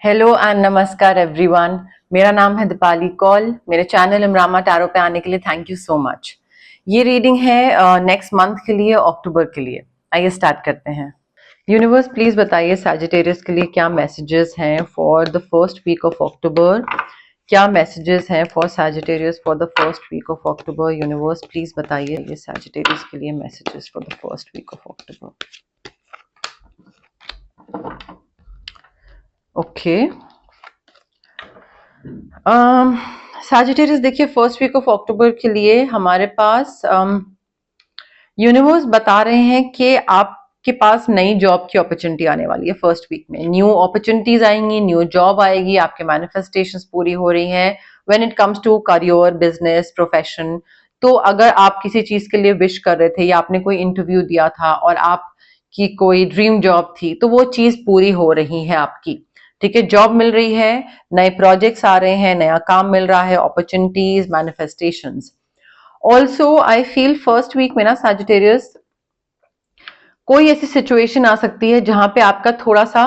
Hello and नमस्कार everyone. मेरा नाम है दीपाली कौल। मेरे चैनल इमरामा टैरो पे आने के लिए थैंक यू सो मच। ये रीडिंग है नेक्स्ट मंथ के लिए, अक्टूबर के लिए। आइए स्टार्ट करते हैं। यूनिवर्स प्लीज बताइए सैजिटेरियस के लिए क्या मैसेजेस हैं for the first week of October. क्या मैसेजेस हैं for Sagittarius for the first week of October. Universe please बताइए ये सैजिटेरियस के लिए messages for the first week of October. Okay, Sagittarius देखिए फर्स्ट वीक ऑफ अक्टूबर के लिए हमारे पास यूनिवर्स बता रहे हैं कि आपके पास नई जॉब की अपॉर्चुनिटी आने वाली है। फर्स्ट वीक में न्यू अपॉर्चुनिटीज आएंगी, न्यू जॉब आएगी, आपके मैनिफेस्टेशंस पूरी हो रही हैं when it comes to career, business, profession. तो अगर आप किसी चीज के लिए विश कर रहे थे या आपने कोई इंटरव्यू दिया था और आपकी कोई ड्रीम जॉब थी, तो वो चीज पूरी हो रही है आपकी। ठीक है, जॉब मिल रही है, नए प्रोजेक्ट्स आ रहे हैं, नया काम मिल रहा है, opportunities, manifestations. Also I feel first week में ना सैजिटेरियस कोई ऐसी सिचुएशन आ सकती है जहां पे आपका थोड़ा सा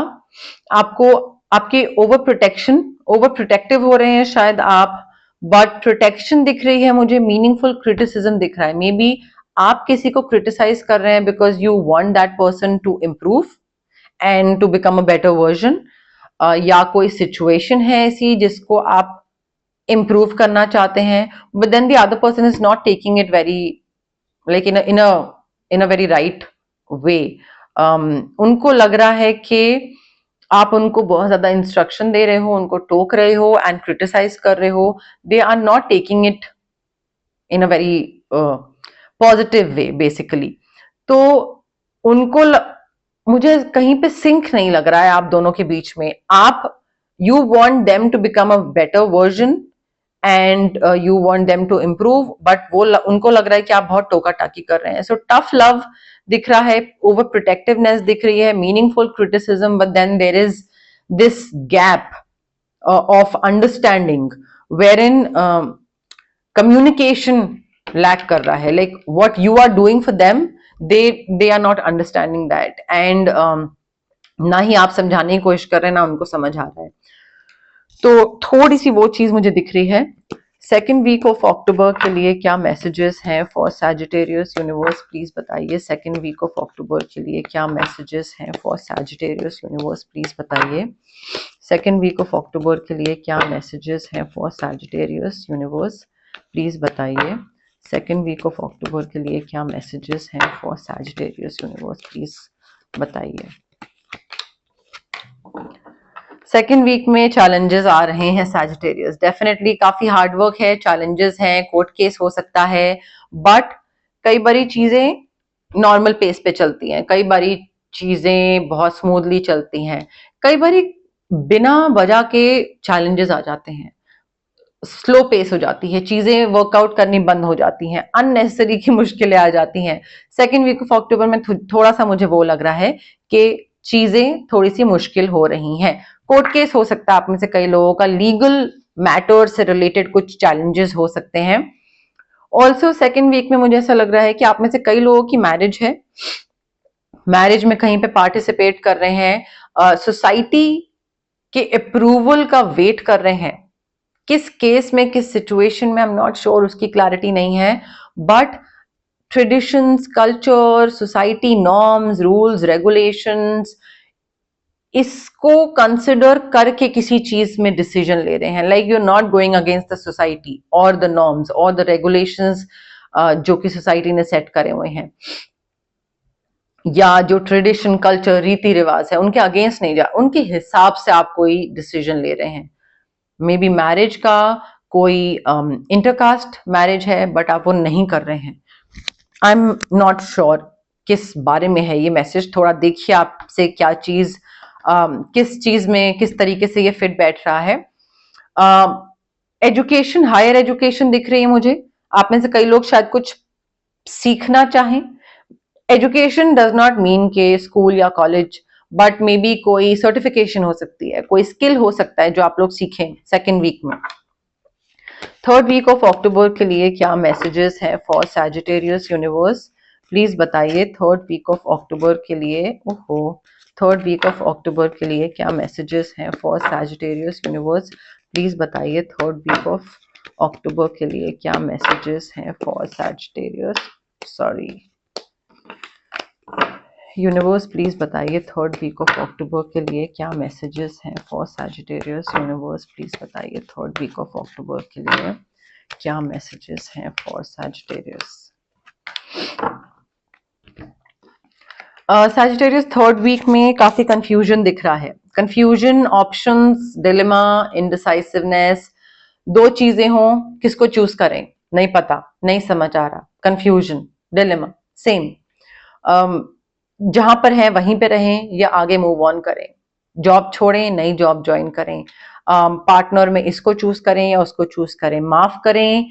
आपको आपकी ओवर प्रोटेक्टिव हो रहे हैं शायद आप, बट प्रोटेक्शन दिख रही है मुझे, मीनिंगफुल क्रिटिसिज्म दिख रहा है। मे बी आप किसी को क्रिटिसाइज कर रहे हैं because you want that person to improve and to become a better version, या कोई सिचुएशन है ऐसी जिसको आप इम्प्रूव करना चाहते हैं, but then the other person is not taking it very like in a very right way. उनको लग रहा है कि आप उनको बहुत ज्यादा इंस्ट्रक्शन दे रहे हो, उनको टोक रहे हो एंड क्रिटिसाइज कर रहे हो। They are not taking it in a very positive way basically. तो उनको मुझे कहीं पे सिंक नहीं लग रहा है आप दोनों के बीच में। आप you want them to become a better version and you want them to improve, but वो उनको लग रहा है कि आप बहुत टोका टाकी कर रहे हैं। सो टफ लव दिख रहा है, ओवर प्रोटेक्टिवनेस दिख रही है, meaningful criticism, but then there is this gap of understanding where in communication lack कर रहा है। Like what you are doing for them, they are not understanding that, and ना ही आप समझाने की कोशिश कर रहे हैं ना उनको समझ आ रहा है। तो थोड़ी सी वो चीज मुझे दिख रही है। सेकेंड वीक ऑफ अक्टूबर के लिए क्या मैसेजेस हैं फॉर सैजिटेरियस। यूनिवर्स प्लीज बताइए सेकेंड वीक ऑफ अक्टूबर के लिए क्या मैसेजेस हैं फॉर सैजिटेरियस। यूनिवर्स प्लीज बताइए सेकेंड वीक ऑफ अक्टूबर के लिए क्या मैसेजेस हैं फॉर सैजिटेरियस। यूनिवर्स प्लीज बताइए सेकेंड वीक ऑफ अक्टूबर के लिए क्या मैसेजेस हैं फॉर सैजिटेरियस। यूनिवर्स प्लीज बताइए। सेकेंड वीक में चैलेंजेस आ रहे हैं सैजिटेरियस, डेफिनेटली काफी हार्डवर्क है, चैलेंजेस हैं, कोर्ट केस हो सकता है, बट कई बारी चीजें नॉर्मल पेस पे चलती हैं, कई बारी चीजें बहुत स्मूथली चलती हैं, कई बारी बिना वजह के चैलेंजेस आ जाते हैं, स्लो पेस हो जाती है, चीजें वर्कआउट करनी बंद हो जाती हैं, अननेसेसरी की मुश्किलें आ जाती हैं। सेकेंड वीक ऑफ अक्टूबर में थोड़ा सा मुझे वो लग रहा है कि चीजें थोड़ी सी मुश्किल हो रही हैं। कोर्ट केस हो सकता है आप में से कई लोगों का, लीगल मैटर से रिलेटेड कुछ चैलेंजेस हो सकते हैं। ऑल्सो सेकेंड वीक में मुझे ऐसा लग रहा है कि आप में से कई लोगों की मैरिज है, मैरिज में कहीं पे पार्टिसिपेट कर रहे हैं, सोसाइटी के अप्रूवल का वेट कर रहे हैं। किस केस में, किस सिचुएशन में, आई एम नॉट श्योर, उसकी क्लैरिटी नहीं है, but traditions, culture, society norms, rules, regulations, इसको कंसिडर करके किसी चीज में डिसीजन ले रहे हैं। Like you are not going against the society और द नॉर्म्स और द रेगुलेशंस जो कि सोसाइटी ने सेट करे हुए हैं, या जो ट्रेडिशन, कल्चर, रीति रिवाज है उनके अगेंस्ट नहीं जा, उनके हिसाब से आप कोई डिसीजन ले रहे हैं। मे बी मैरिज का कोई इंटरकास्ट मैरिज है बट आप वो नहीं कर रहे हैं। आई एम नॉट श्योर किस बारे में है ये मैसेज, थोड़ा देखिए आपसे क्या चीज किस चीज में किस तरीके से ये फिट बैठ रहा है। एजुकेशन, हायर एजुकेशन दिख रही है मुझे, आप में से कई लोग शायद कुछ सीखना चाहें। एजुकेशन डज नॉट मीन के स्कूल या कॉलेज, बट मे बी कोई सर्टिफिकेशन हो सकती है, कोई स्किल हो सकता है जो आप लोग सीखें सेकेंड वीक में। थर्ड वीक ऑफ अक्टूबर के लिए क्या मैसेजेस है फॉर सैजिटेरियस। यूनिवर्स प्लीज बताइए थर्ड वीक ऑफ अक्टूबर के लिए। ओहो, थर्ड वीक ऑफ अक्टूबर के लिए क्या मैसेजेस हैं फॉर सैजिटेरियस? यूनिवर्स प्लीज बताइए थर्ड वीक ऑफ अक्टूबर के लिए क्या मैसेजेस हैं for Sagittarius. Sorry, universe please बताइए थर्ड वीक ऑफ अक्टूबर के लिए क्या मैसेजेस हैं फॉर सैजिटेरियस। यूनिवर्स प्लीज बताइए थर्ड वीक ऑफ अक्टूबर के लिए क्या मैसेजेस हैं for Sagittarius. Sagittarius third week में काफी कंफ्यूजन दिख रहा है। कंफ्यूजन, ऑप्शंस, डिलेमा, इनडिसाइसिवनेस, दो चीजें हों, किसको चूज करें नहीं पता, नहीं समझ आ रहा, कंफ्यूजन, डिलेमा, सेम। जहां पर है वहीं पे रहें या आगे मूव ऑन करें, जॉब छोड़ें, नई जॉब ज्वाइन करें, पार्टनर में इसको चूज करें या उसको चूज करें, माफ करें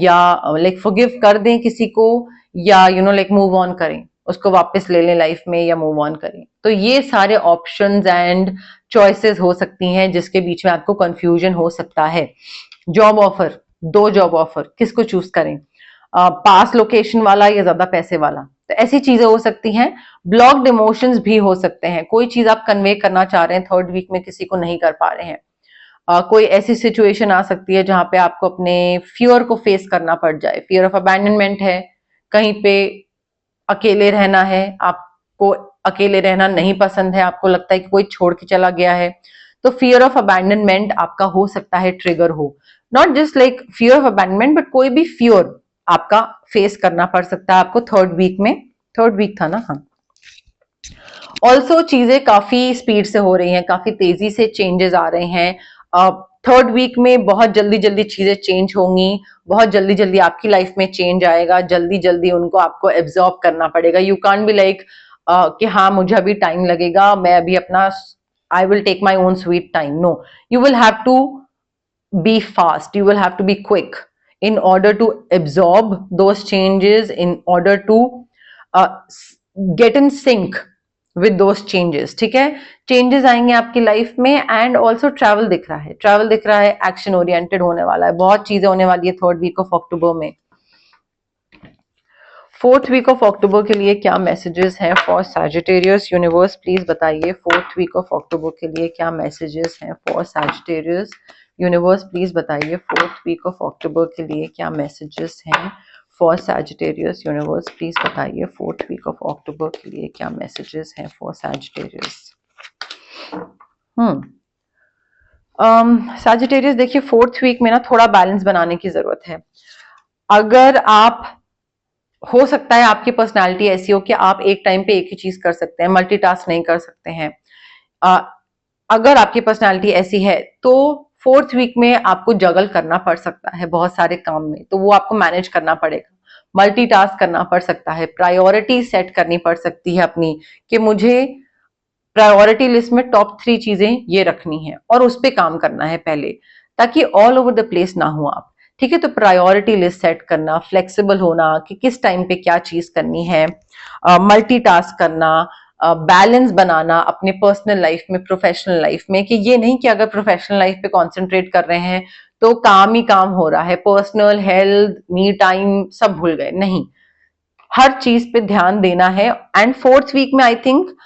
या लाइक फॉरगिव कर दें किसी को, या लाइक मूव ऑन करें, उसको वापस ले लें लाइफ में, या मूव ऑन करें। तो ये सारे ऑप्शंस एंड चॉइसेस हो सकती हैं जिसके बीच में आपको कंफ्यूजन हो सकता है। जॉब ऑफर, दो जॉब ऑफर, किसको चूज करें, पास लोकेशन वाला या ज्यादा पैसे वाला, तो ऐसी चीजें हो सकती हैं। ब्लॉक्ड इमोशंस भी हो सकते हैं, कोई चीज आप कन्वे करना चाह रहे हैं थर्ड वीक में किसी को नहीं कर पा रहे हैं। कोई ऐसी सिचुएशन आ सकती है जहां पे आपको अपने फियर को फेस करना पड़ जाए, फियर ऑफ अबैंडनमेंट है, कहीं पे अकेले रहना है, आपको अकेले रहना नहीं पसंद है, आपको लगता है कि कोई छोड़ के चला गया है, तो फियर ऑफ अबैंडनमेंट आपका हो सकता है ट्रिगर हो। Not just like fear of abandonment, but कोई भी फियर आपका फेस करना पड़ सकता है आपको थर्ड वीक में। थर्ड वीक था ना, हाँ। ऑल्सो चीजें काफी स्पीड से हो रही हैं, काफी तेजी से चेंजेस आ रहे हैं। थर्ड वीक में बहुत जल्दी जल्दी चीजें चेंज होंगी, बहुत जल्दी जल्दी आपकी लाइफ में चेंज आएगा, जल्दी जल्दी उनको आपको एब्जॉर्ब करना पड़ेगा। यू कांट बी लाइक कि हाँ मुझे अभी टाइम लगेगा, मैं अभी अपना I will take my own sweet time. No, you will have to be fast, you will have to be quick in order to absorb those changes, in order to uh, get in sync with those changes। ठीक है, changes आएंगे आपकी life में। And also travel दिख रहा है, travel दिख रहा है, एक्शन ओरिएंटेड होने वाला है, बहुत चीजें होने वाली है थर्ड वीक ऑफ अक्टूबर में। फोर्थ वीक ऑफ अक्टूबर के लिए क्या मैसेजेस हैं फॉर सैजिटेरियस? यूनिवर्स प्लीज बताइए फोर्थ वीक ऑफ अक्टूबर के लिए क्या मैसेजेस हैं फॉर सैजिटेरियस। यूनिवर्स प्लीज बताइए फोर्थ वीक ऑफ अक्टूबर के लिए क्या मैसेजेस हैं फॉर सैजिटेरियस। यूनिवर्स प्लीज बताइए फोर्थ वीक ऑफ अक्टूबर के लिए क्या मैसेजेस हैं फॉर सैजिटेरियस। सैजिटेरियस देखिए फोर्थ वीक में ना थोड़ा बैलेंस बनाने की जरूरत है। अगर आप, हो सकता है आपकी पर्सनालिटी ऐसी हो कि आप एक टाइम पे एक ही चीज कर सकते हैं, मल्टीटास्क नहीं कर सकते हैं। अगर आपकी पर्सनालिटी ऐसी है तो फोर्थ वीक में आपको जगल करना पड़ सकता है बहुत सारे काम में, तो वो आपको मैनेज करना पड़ेगा, मल्टीटास्क करना पड़ सकता है, प्रायोरिटी सेट करनी पड़ सकती है अपनी, कि मुझे प्रायोरिटी लिस्ट में टॉप 3 चीजें ये रखनी है और उस पर काम करना है पहले, ताकि ऑल ओवर द प्लेस ना हो आप। ठीक है, तो प्रायोरिटी लिस्ट सेट करना, फ्लेक्सिबल होना कि किस टाइम पे क्या चीज करनी है, मल्टीटास्क करना, बैलेंस बनाना अपने पर्सनल लाइफ में, प्रोफेशनल लाइफ में, कि ये नहीं कि अगर प्रोफेशनल लाइफ पे कंसंट्रेट कर रहे हैं तो काम ही काम हो रहा है, पर्सनल हेल्थ, मी टाइम सब भूल गए, नहीं, हर चीज पे ध्यान देना है। एंड फोर्थ वीक में I think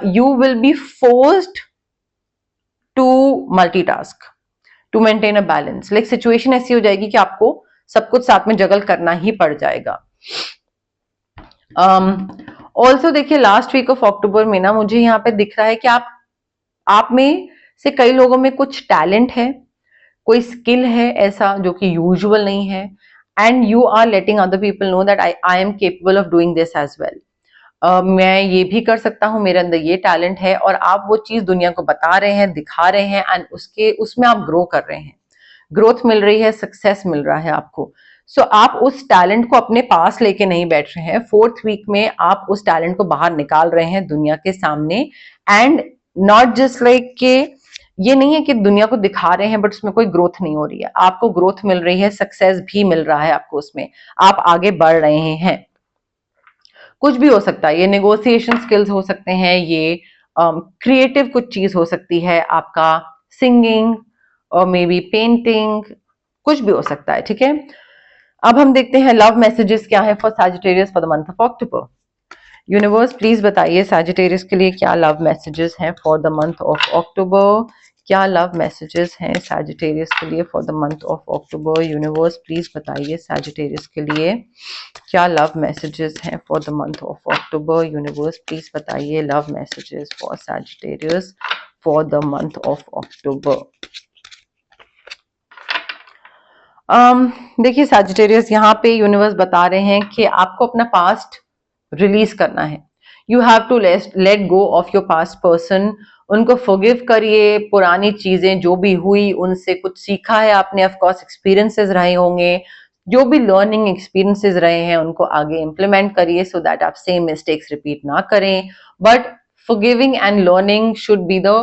you will be forced to multitask to maintain a balance. Like situation ऐसी हो जाएगी कि आपको सब कुछ साथ में जगल करना ही पड़ जाएगा। ऑल्सो देखिए लास्ट वीक ऑफ अक्टूबर में ना मुझे यहाँ पे दिख रहा है कि आप में से कई लोगों में कुछ टैलेंट है, कोई स्किल है ऐसा जो कि यूजुअल नहीं है, and you are letting other people know that I am capable of doing this as well. मैं ये भी कर सकता हूँ, मेरे अंदर ये टैलेंट है, और आप वो चीज दुनिया को बता रहे हैं, दिखा रहे हैं, एंड उसमें आप ग्रो कर रहे हैं, ग्रोथ मिल रही है, सक्सेस मिल रहा है आपको। सो आप उस टैलेंट को अपने पास लेके नहीं बैठ रहे हैं, फोर्थ वीक में आप उस टैलेंट को बाहर निकाल रहे हैं दुनिया के सामने। एंड नॉट जस्ट लाइक के ये नहीं है कि दुनिया को दिखा रहे हैं बट उसमें कोई ग्रोथ नहीं हो रही है, आपको ग्रोथ मिल रही है, सक्सेस भी मिल रहा है आपको, उसमें आप आगे बढ़ रहे हैं। कुछ भी हो सकता है, ये नेगोशिएशन स्किल्स हो सकते हैं, ये क्रिएटिव कुछ चीज हो सकती है, आपका सिंगिंग और मे बी पेंटिंग, कुछ भी हो सकता है। ठीक है, अब हम देखते हैं लव मैसेजेस क्या है for Sagittarius for the month of October. Universe please बताइए सैजिटेरियस के लिए क्या लव मैसेजेस हैं for the month of October, क्या लव मैसेजेस हैं सैजिटेरियस के लिए for the month of October. Universe please बताइए सैजिटेरियस के लिए क्या लव मैसेजेस हैं for the month of October. Universe please बताइए love messages for Sagittarius for the month of October. देखिए सैजिटेरियस, यहाँ पे यूनिवर्स बता रहे हैं कि आपको अपना पास्ट रिलीज करना है। You have to let go of your past person. उनको फॉरगिव करिए, पुरानी चीजें जो भी हुई उनसे कुछ सीखा है आपने, ऑफकोर्स एक्सपीरियंसेस रहे होंगे, जो भी लर्निंग एक्सपीरियंसेस रहे हैं उनको आगे इंप्लीमेंट करिए सो दैट आप सेम मिस्टेक्स रिपीट ना करें। But forgiving and learning should be the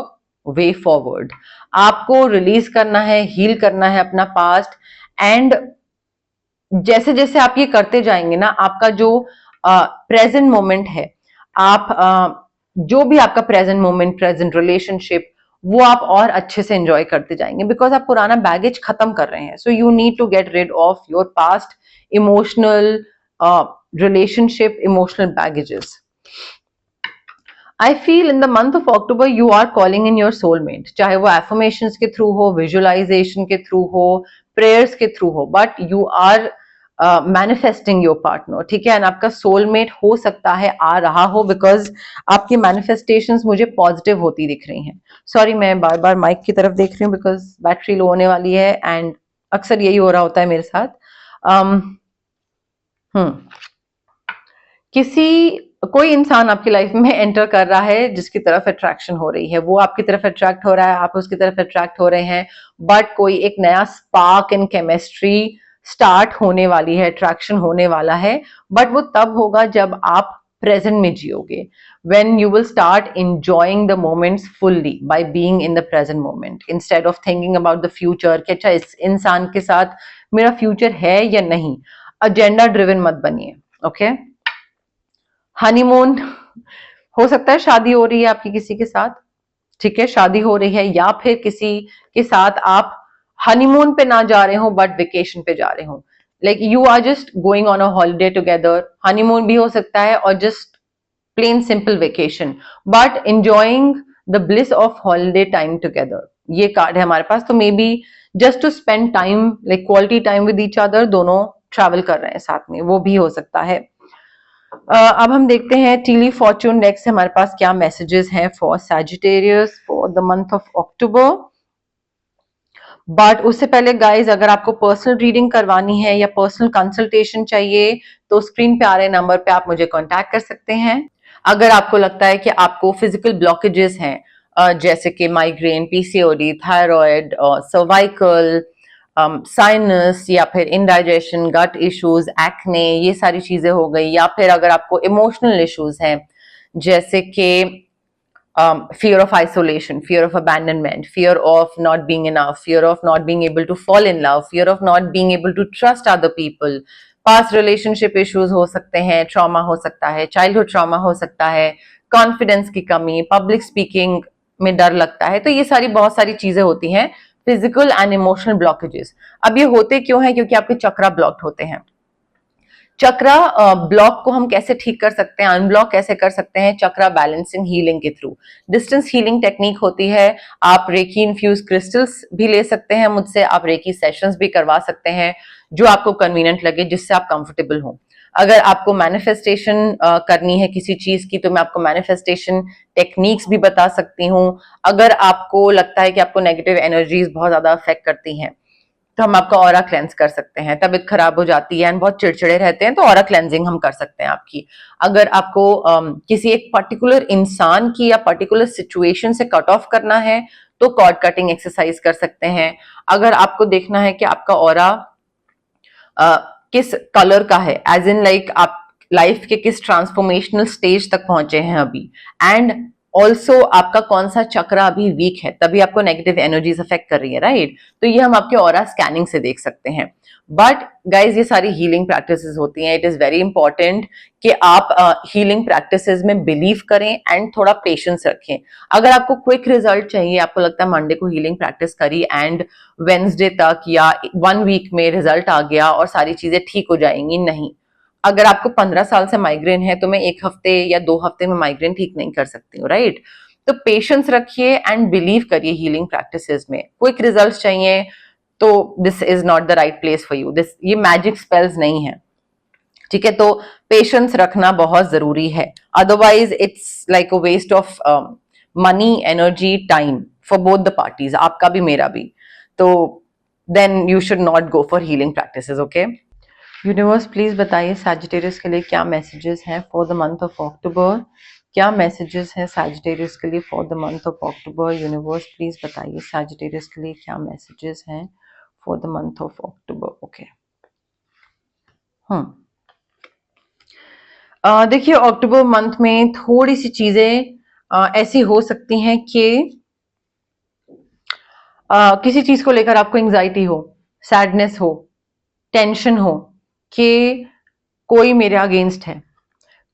way forward. आपको रिलीज करना है, हील करना है अपना पास्ट, एंड जैसे जैसे आप ये करते जाएंगे ना, आपका जो प्रेजेंट मोमेंट है, आप जो भी आपका प्रेजेंट मोमेंट, प्रेजेंट रिलेशनशिप, वो आप और अच्छे से एंजॉय करते जाएंगे बिकॉज आप पुराना बैगेज खत्म कर रहे हैं। So you need to get rid of your past emotional relationship, emotional baggages. I feel in the month of October you are calling in your soulmate, चाहे वो एफर्मेशंस के थ्रू हो, विजुअलाइजेशन के थ्रू हो, प्रेयर्स के through हो, but you are manifesting your partner, ठीक है। एंड आपका सोलमेट हो सकता है आ रहा हो बिकॉज आपकी मैनिफेस्टेशंस मुझे पॉजिटिव होती दिख रही हैं। सॉरी, मैं बार बार माइक की तरफ देख रही हूँ बिकॉज बैटरी लो होने वाली है एंड अक्सर यही हो रहा होता है मेरे साथ। कोई इंसान आपकी लाइफ में एंटर कर रहा है जिसकी तरफ अट्रैक्शन हो रही है, वो आपकी तरफ अट्रैक्ट हो रहा है, आप उसकी तरफ अट्रैक्ट हो रहे हैं, बट कोई एक नया स्पार्क इन केमिस्ट्री स्टार्ट होने वाली है, अट्रैक्शन होने वाला है, बट वो तब होगा जब आप प्रेजेंट में जियोगे, when you will start enjoying the moments fully by being in the present moment instead of thinking about the future कि अच्छा इस इंसान के साथ मेरा फ्यूचर है या नहीं। एजेंडा ड्रिवन मत बनिए, ओके। हनीमून हो सकता है, शादी हो रही है आपकी किसी के साथ, ठीक है, शादी हो रही है, या फिर किसी के साथ आप हनीमून पे ना जा रहे हो बट वेकेशन पे जा रहे हो, like you are just going on a holiday together. Honeymoon भी हो सकता है और just plain simple vacation, but enjoying the bliss of holiday time together, ये कार्ड है हमारे पास। तो maybe just to spend time, like quality time with each other, दोनों ट्रैवल कर रहे हैं साथ में, वो भी हो सकता है। अब हम देखते हैं टीली फॉर्च्यून डेक से हमारे पास क्या मैसेजेस हैं for Sagittarius for the month of October. But उससे पहले गाइज, अगर आपको पर्सनल रीडिंग करवानी है या पर्सनल कंसल्टेशन चाहिए तो स्क्रीन पे आ रहे नंबर पे आप मुझे कांटेक्ट कर सकते हैं। अगर आपको लगता है कि आपको फिजिकल ब्लॉकेजेस हैं जैसे कि migraine, PCOD, thyroid, cervical, sinus, या फिर इंडाइजेशन, गट इश्यूज, एक्ने, ये सारी चीजें हो गई, या फिर अगर आपको इमोशनल इश्यूज हैं जैसे कि fear of isolation, fear of abandonment, fear of not being enough, fear of not being able to fall in love, fear of not being able to trust other people, past relationship issues हो सकते हैं, trauma हो सकता है, childhood trauma हो सकता है, confidence की कमी, public speaking में डर लगता है, तो ये सारी बहुत सारी चीजें होती हैं फिजिकल एंड इमोशनल ब्लॉकेजेस। अब ये होते क्यों हैं? क्योंकि आपके चक्रा ब्लॉक्ड होते हैं। चक्रा ब्लॉक को हम कैसे ठीक कर सकते हैं, अनब्लॉक कैसे कर सकते हैं? चक्रा बैलेंसिंग हीलिंग के थ्रू। डिस्टेंस हीलिंग टेक्निक होती है, आप रेकी इन्फ्यूज क्रिस्टल्स भी ले सकते हैं मुझसे, आप रेकी सेशंस भी करवा सकते हैं, जो आपको कन्वीनियंट लगे, जिससे आप कंफर्टेबल हो। अगर आपको मैनिफेस्टेशन करनी है किसी चीज की तो मैं आपको मैनिफेस्टेशन टेक्निक्स भी बता सकती हूँ। अगर आपको लगता है कि आपको नेगेटिव एनर्जीज बहुत ज्यादा अफेक्ट करती हैं तो हम आपका ऑरा क्लेंस कर सकते हैं। तबीयत खराब हो जाती है एंड बहुत चिड़चिड़े रहते हैं तो ऑरा क्लेंजिंग हम कर सकते हैं आपकी। अगर आपको किसी एक पर्टिकुलर इंसान की या पर्टिकुलर सिचुएशन से कट ऑफ करना है तो कॉर्ड कटिंग एक्सरसाइज कर सकते हैं। अगर आपको देखना है कि आपका ऑरा किस कलर का है, एज इन लाइक आप लाइफ के किस ट्रांसफॉर्मेशनल स्टेज तक पहुंचे हैं अभी, एंड ऑल्सो आपका कौन सा चक्रा अभी वीक है, तभी आपको नेगेटिव एनर्जीज अफेक्ट कर रही है, राइट? तो ये हम आपके ऑरा स्कैनिंग से देख सकते हैं। बट गाइज, ये सारी हीलिंग प्रैक्टिसेस होती हैं। इट इज वेरी इंपॉर्टेंट कि आप हीलिंग प्रैक्टिसेस में बिलीव करें एंड थोड़ा पेशेंस रखें। अगर आपको क्विक रिजल्ट चाहिए, आपको लगता है मंडे को हीलिंग प्रैक्टिस करी एंड वेंसडे तक या 1 वीक में रिजल्ट आ गया और सारी चीजें ठीक हो जाएंगी, नहीं। अगर आपको 15 साल से माइग्रेन है तो मैं 1 हफ्ते या 2 हफ्ते में माइग्रेन ठीक नहीं कर सकती हूँ, राइट? तो पेशेंस रखिए एंड बिलीव करिए हीलिंग प्रैक्टिसेस में। क्विक रिजल्ट्स चाहिए तो this is not the right place for you. This, ये मैजिक स्पेल्स नहीं है, ठीक है? तो पेशेंस रखना बहुत जरूरी है, otherwise it's like a waste of money, energy, time for both the parties, आपका भी मेरा भी। तो then you should not go for healing practices, okay? Universe please बताइए सैजिटेरियस के लिए क्या मैसेजेस हैं for the month of October. क्या मैसेजेस हैं सैजिटेरियस के लिए for the month of October? Universe please बताइए सैजिटेरियस के लिए क्या मैसेजेस हैं for the month of October. Okay, देखिए अक्टूबर मंथ में थोड़ी सी चीजें ऐसी हो सकती हैं कि किसी चीज को लेकर आपको एंजाइटी हो, सैडनेस हो, टेंशन हो कि कोई मेरे अगेंस्ट है,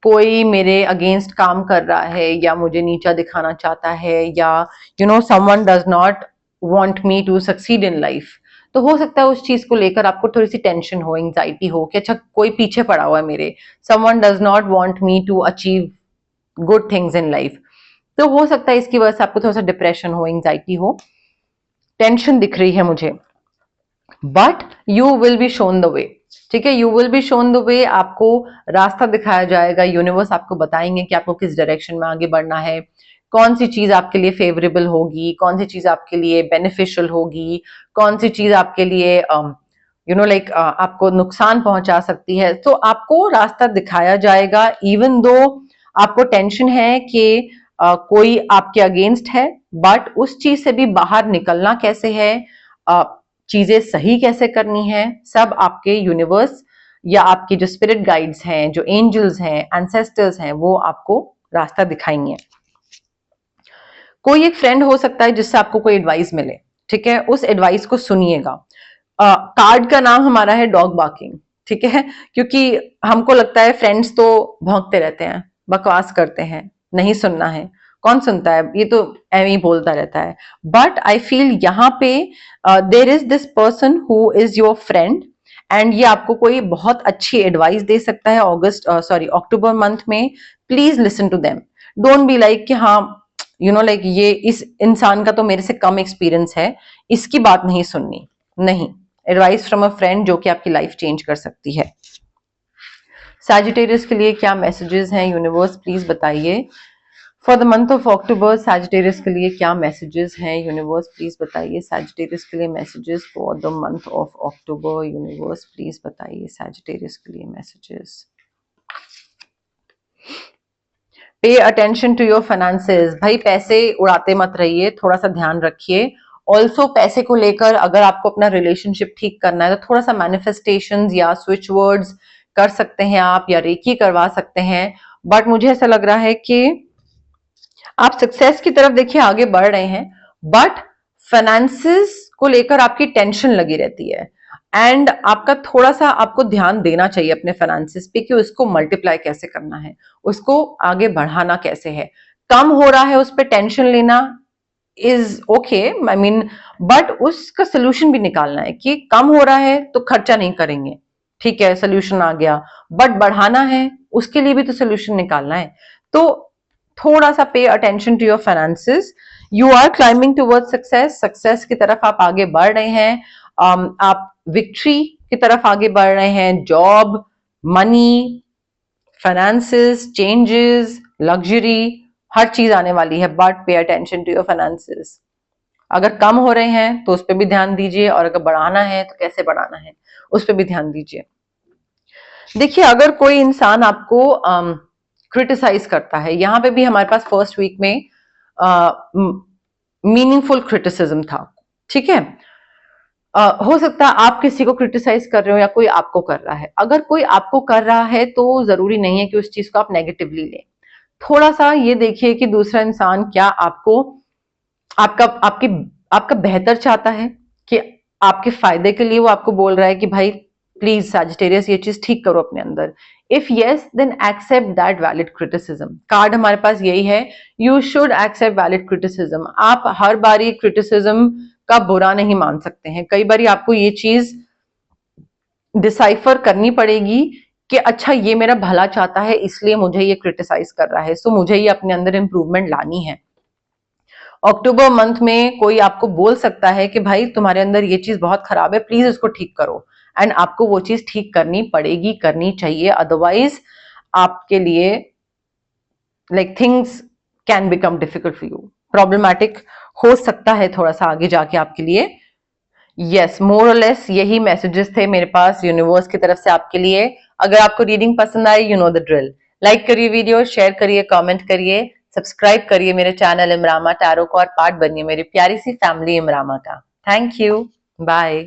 कोई मेरे अगेंस्ट काम कर रहा है, या मुझे नीचा दिखाना चाहता है, या someone does not want me to succeed in life. तो हो सकता है उस चीज को लेकर आपको थोड़ी सी टेंशन हो, एंजाइटी हो कि अच्छा कोई पीछे पड़ा हुआ है मेरे, someone does not want me to achieve good things in life. तो हो सकता है इसकी वजह से आपको थोड़ा सा डिप्रेशन हो, एंजाइटी हो, टेंशन दिख रही है मुझे। But you will be shown the way, ठीक है? You will be shown the way, आपको रास्ता दिखाया जाएगा। यूनिवर्स आपको बताएंगे कि आपको किस डायरेक्शन में आगे बढ़ना है, कौन सी चीज आपके लिए फेवरेबल होगी, कौन सी चीज आपके लिए बेनिफिशियल होगी, कौन सी चीज आपके लिए आपको नुकसान पहुंचा सकती है। तो आपको रास्ता दिखाया जाएगा, इवन दो आपको टेंशन है कि कोई आपके अगेंस्ट है, बट उस चीज से भी बाहर निकलना कैसे है, चीजें सही कैसे करनी है, सब आपके यूनिवर्स या आपके जो स्पिरिट गाइड्स हैं, जो एंजल्स हैं, एंसेस्टर्स हैं, वो आपको रास्ता दिखाएंगे। कोई एक फ्रेंड हो सकता है जिससे आपको कोई एडवाइस मिले, ठीक है? उस एडवाइस को सुनिएगा। कार्ड का नाम हमारा है डॉग बार्किंग, ठीक है? क्योंकि हमको लगता है फ्रेंड्स तो भौंकते रहते हैं, बकवास करते हैं, नहीं सुनना है, कौन सुनता है, ये तो ऐਵੇਂ ही बोलता रहता है। बट आई फील यहाँ पे there is this person who is your friend, and ये आपको कोई बहुत अच्छी एडवाइस दे सकता है अक्टूबर मंथ में। Please listen to them, don't be like कि हाँ लाइक ये इस इंसान का तो मेरे से कम एक्सपीरियंस है, इसकी बात नहीं सुननी। नहीं, एडवाइस फ्रॉम अ फ्रेंड जो कि आपकी लाइफ चेंज कर सकती है। सैजिटेरियस के लिए क्या मैसेजेस हैं यूनिवर्स प्लीज बताइए for the month of October. Sagittarius के लिए क्या मैसेजेस हैं यूनिवर्स प्लीज बताइए। सैजिटेरियस के लिए messages for the month of October, universe please बताइए सैजिटेरियस के लिए मैसेजेस। पे अटेंशन टू योर फाइनेंसेस, भाई पैसे उड़ाते मत रहिए, थोड़ा सा ध्यान रखिए। ऑल्सो पैसे को लेकर अगर आपको अपना रिलेशनशिप ठीक करना है तो थोड़ा सा मैनिफेस्टेशंस या स्विच वर्ड्स कर सकते हैं आप, या रेकी करवा सकते हैं। बट मुझे ऐसा लग रहा है कि आप सक्सेस की तरफ देखिए आगे बढ़ रहे हैं, बट फाइनेंसेस को लेकर आपकी टेंशन लगी रहती है, एंड आपका थोड़ा सा आपको ध्यान देना चाहिए अपने फाइनेंसेस पे कि उसको मल्टीप्लाई कैसे करना है, उसको आगे बढ़ाना कैसे है। कम हो रहा है उस पर टेंशन लेना is okay, I mean, but उसका सोल्यूशन भी निकालना है कि कम हो रहा है तो खर्चा नहीं करेंगे, ठीक है, सोल्यूशन आ गया। बट बढ़ाना है उसके लिए भी तो सोल्यूशन निकालना है। तो थोड़ा सा pay attention to your finances. You are climbing towards success, success की तरफ आप आगे बढ़ रहे हैं। आप विक्ट्री की तरफ आगे बढ़ रहे हैं। Job, money, finances, changes, luxury, हर चीज आने वाली है, बट पे अटेंशन टू योर फाइनेंसेस। अगर कम हो रहे हैं तो उस पर भी ध्यान दीजिए, और अगर बढ़ाना है तो कैसे बढ़ाना है उस पर भी ध्यान दीजिए। देखिए अगर कोई इंसान आपको क्रिटिसाइज करता है, यहाँ पे भी हमारे पास फर्स्ट वीक में मीनिंगफुल क्रिटिसिज्म था, ठीक है? हो सकता है आप किसी को क्रिटिसाइज कर रहे हो या कोई आपको कर रहा है। अगर कोई आपको कर रहा है तो जरूरी नहीं है कि उस चीज को आप नेगेटिवली लें। थोड़ा सा ये देखिए कि दूसरा इंसान क्या आपको आपका बेहतर चाहता है, कि आपके फायदे के लिए वो आपको बोल रहा है कि भाई प्लीज सैजिटेरियस ये चीज ठीक करो अपने अंदर। If yes, then accept that valid criticism. Card हमारे पास यही है, you should accept valid criticism. आप हर बारी क्रिटिसिज्म का बुरा नहीं मान सकते हैं। कई बार आपको ये चीज डिसाइफर करनी पड़ेगी कि अच्छा ये मेरा भला चाहता है इसलिए मुझे ये क्रिटिसाइज कर रहा है, सो मुझे ये अपने अंदर इंप्रूवमेंट लानी है। अक्टूबर मंथ में कोई आपको बोल सकता है कि भाई तुम्हारे अंदर ये चीज बहुत खराब है, प्लीज इसको ठीक करो, एंड आपको वो चीज ठीक करनी पड़ेगी, करनी चाहिए, अदरवाइज आपके लिए like things can become difficult for you, problematic हो सकता है थोड़ा सा आगे जाके आपके लिए। यस, मोर और लेस यही मैसेजेस थे मेरे पास यूनिवर्स की तरफ से आपके लिए। अगर आपको रीडिंग पसंद आई, you know the drill, like करिए वीडियो, शेयर करिए, कमेंट करिए, सब्सक्राइब करिए मेरे चैनल इमरामा टैरो को और पार्ट बनिए मेरी प्यारी सी फैमिली इमरामा का। Thank you, bye.